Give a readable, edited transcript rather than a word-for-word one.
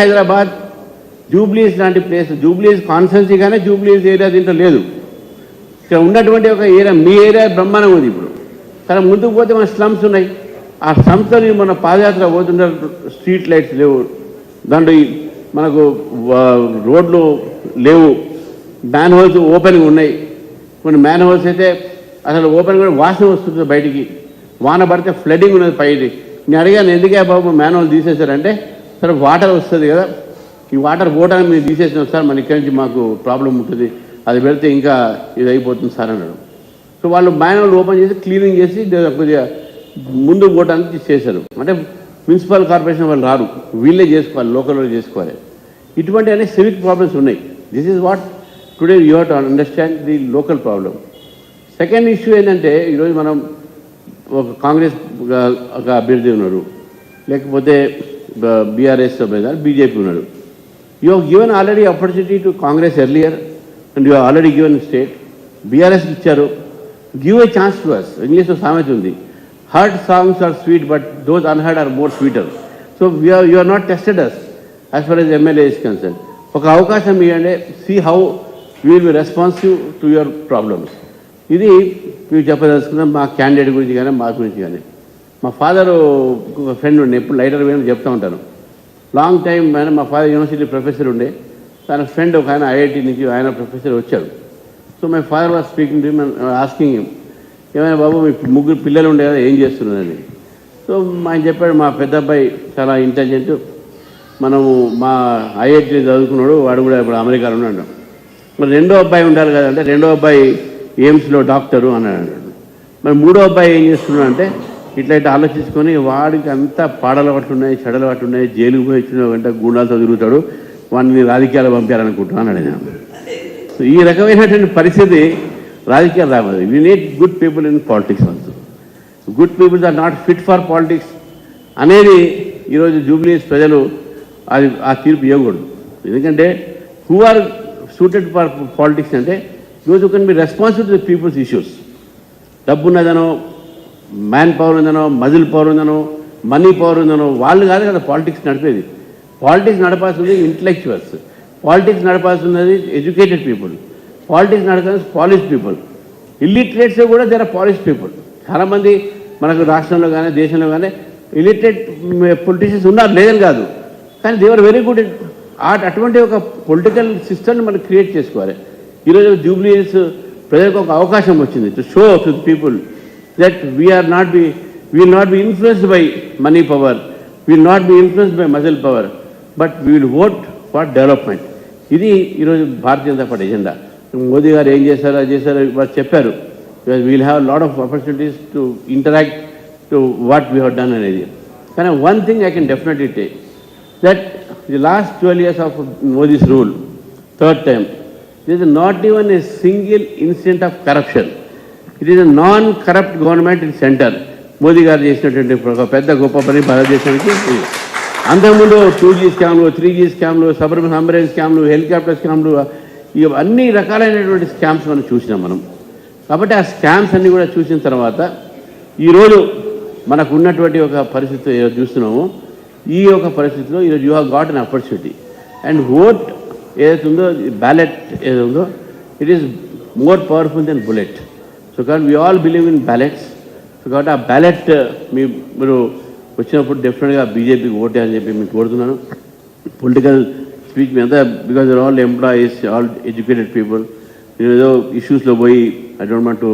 హైదరాబాద్ జూబ్లీస్ లాంటి ప్లేస్, జూబ్లీస్ కాన్స్టెన్సీ కానీ జూబ్లీస్ ఏరియా దీంట్లో లేదు. ఇక్కడ ఉన్నటువంటి ఒక ఏరియా, మీ ఏరియా బ్రహ్మాండంగా ఉంది. ఇప్పుడు కానీ ముందుకు పోతే మన స్లమ్స్ ఉన్నాయి. ఆ స్లమ్స్తో మన పాదయాత్ర పోతుంటే స్ట్రీట్ లైట్స్ లేవు, దాంట్లో మనకు రోడ్లు లేవు, మ్యాన్ హోల్స్ ఓపెన్గా ఉన్నాయి. కొన్ని మ్యాన్ హోల్స్ అయితే అసలు ఓపెన్ కూడా వాసన వస్తుంది బయటికి, వాన పడితే ఫ్లడింగ్ ఉన్నది పైకి. నేను అడిగాను, ఎందుకే బాబు మ్యాన్ హోల్ తీసేశారంటే, సరే వాటర్ వస్తుంది కదా, ఈ వాటర్ పోవడానికి మీరు తీసేసినాం సార్, మన ఇక్కడి నుంచి మాకు ప్రాబ్లం ఉంటుంది, అది పెడితే ఇంకా ఇది అయిపోతుంది సార్ అన్నాడు. సో వాళ్ళు మ్యాన్ హోల్ ఓపెన్ చేసి క్లీనింగ్ చేసి కొద్దిగా ముందుకు పోవడానికి చేశారు. అంటే మున్సిపల్ కార్పొరేషన్ వాళ్ళు రారు, వీళ్ళే చేసుకోవాలి, లోకల్ వాళ్ళు చేసుకోవాలి. ఇటువంటి అనే సివిక్ ప్రాబ్లమ్స్ ఉన్నాయి. This is what today you have to understand the local problem. Second issue ఏంటంటే, ఈరోజు మనం ఒక కాంగ్రెస్ ఒక అభ్యర్థి ఉన్నారు, లేకపోతే బీఆర్ఎస్ అభ్యర్థి, బీజేపీ ఉన్నాడు. You have given already opportunity to Congress earlier and you have already given state. BRS ఇచ్చారు, give a chance to us. ఇంగ్లీష్లో సామెత ఉంది, heard songs are sweet but those unheard are more sweeter. So you are not tested us as far as MLA is concern. ఒక అవకాశం ఇవ్వండి, see how you will be responsive to your problems. ఇది మీరు చెప్పదలుచుకున్నాం మా candidate గురించి కానీ మా గురించి కానీ. మా ఫాదర్ ఒక ఫ్రెండ్ ఉండే, ఎప్పుడు లైటర్ వేయని చెప్తూ ఉంటాను. లాంగ్ టైం ఆయన, మా ఫాదర్ యూనివర్సిటీ ప్రొఫెసర్ ఉండే, తన ఫ్రెండ్ ఒక ఆయన ఐఐటి నుంచి ఆయన ప్రొఫెసర్ వచ్చాడు. So my father was speaking to him and asking him, ఏమైనా బాబు మీ ముగ్గురు పిల్లలు ఉండే కదా, ఏం చేస్తున్నారని. సో ఆయన చెప్పాడు, మా పెద్ద అబ్బాయి చాలా ఇంటెలిజెంట్, మనము మా ఐఐటి చదువుకున్నాడు, వాడు కూడా ఇప్పుడు అమెరికాలో ఉన్నాడు. మరి రెండో అబ్బాయి ఉండాలి కదంటే, రెండో అబ్బాయి ఎయిమ్స్లో డాక్టరు అన్నాడు. మరి మూడో అబ్బాయి ఏం చేస్తున్నాడు అంటే, ఇట్లా ఆలోచించుకొని వాడికి అంతా పాడలు పట్టున్నాయి, చెడలు పట్టున్నాయి, జైలుకు పోయి వచ్చిన వెంట గూండాలతో తిరుగుతాడు, వాడిని రాజకీయాలు పంపారనుకుంటున్నాను అడిగాను. సో ఈ రకమైనటువంటి పరిస్థితి రాజకీయాలు రావాలి. We need good people in politics also. Good peoples are not fit for politics అనేది ఈరోజు జూబ్లీస్ ప్రజలు అది ఆ తీర్పు ఇవ్వకూడదు. ఎందుకంటే who are suited for politics అంటే those who can be responsible to the people's issues. డబ్బు ఉన్నదనో, మ్యాన్ పవర్ ఉందనో, మజిల్ పవర్ ఉందనో, మనీ పవర్ ఉందనో వాళ్ళు కాదు కదా పాలిటిక్స్ నడిపేది. పాలిటిక్స్ నడపాల్సింది ఇంటలెక్చువల్స్, పాలిటిక్స్ నడపాల్సినది ఎడ్యుకేటెడ్ పీపుల్, పాలిటిక్స్ నడపాల్సిన పాలిష్ పీపుల్. ఇల్లిటరేట్స్ కూడా జర పాలిష్ పీపుల్. చాలామంది మనకు రాష్ట్రంలో కానీ దేశంలో కానీ ఇల్లిటరేట్ పొలిటీషియన్స్ ఉన్నారు, లేదని కాదు, కానీ దే ఆర్ వెరీ గుడ్. అటువంటి ఒక పొలిటికల్ సిస్టమ్ని మనం క్రియేట్ చేసుకోవాలి. ఈరోజు జూబ్లీస్ ప్రజలకు ఒక అవకాశం వచ్చింది to show to the people that will not be influenced by money power, will not be influenced by muscle power, but we will vote for development. ఇది ఈరోజు భారతీయ జనతా పార్టీ ఎజెండా. మోదీ గారు ఏం చేశారో అది చేశారో వాళ్ళు చెప్పారు. We'll have lot of opportunities to interact to what we have done అనేది. కానీ one thing I can definitely take that the last 12 years of Modi's rule, third term, there is not even a single incident of corruption. It is a non-corrupt government in center. Modi గారు చేసినటువంటి ఒక పెద్ద గొప్ప పని భారతదేశానికి. అంతకుముందు 2G స్కామ్లు, 3G స్కామ్లు, సబర్బన్ అంబులెన్స్ స్కామ్లు, హెలికాప్టర్ స్కామ్లు, ఇవన్నీ రకాలైనటువంటి స్కామ్స్ మనం చూసినాం మనం. కాబట్టి ఆ స్కామ్స్ అన్నీ కూడా చూసిన తర్వాత ఈరోజు మనకు ఉన్నటువంటి ఒక పరిస్థితి చూస్తున్నాము. ఈ యొక్క పరిస్థితిలో ఈరోజు you have got an opportunity and vote ఏదైతే ఉందో, బ్యాలెట్ ఏదైతే ఉందో, it is more powerful than bullet. So కాబట్టి we all believe in ballots. So కాబట్టి ఆ బ్యాలెట్ మీరు వచ్చినప్పుడు డెఫినెట్గా బీజేపీకి ఓటే అని చెప్పి మీకు కోరుతున్నాను. పొలిటికల్ స్పీచ్ మీ అంతా, because all employees, all educated people. నేను ఏదో ఇష్యూస్లో పోయి ఐ డోంట్ వాంట్ టు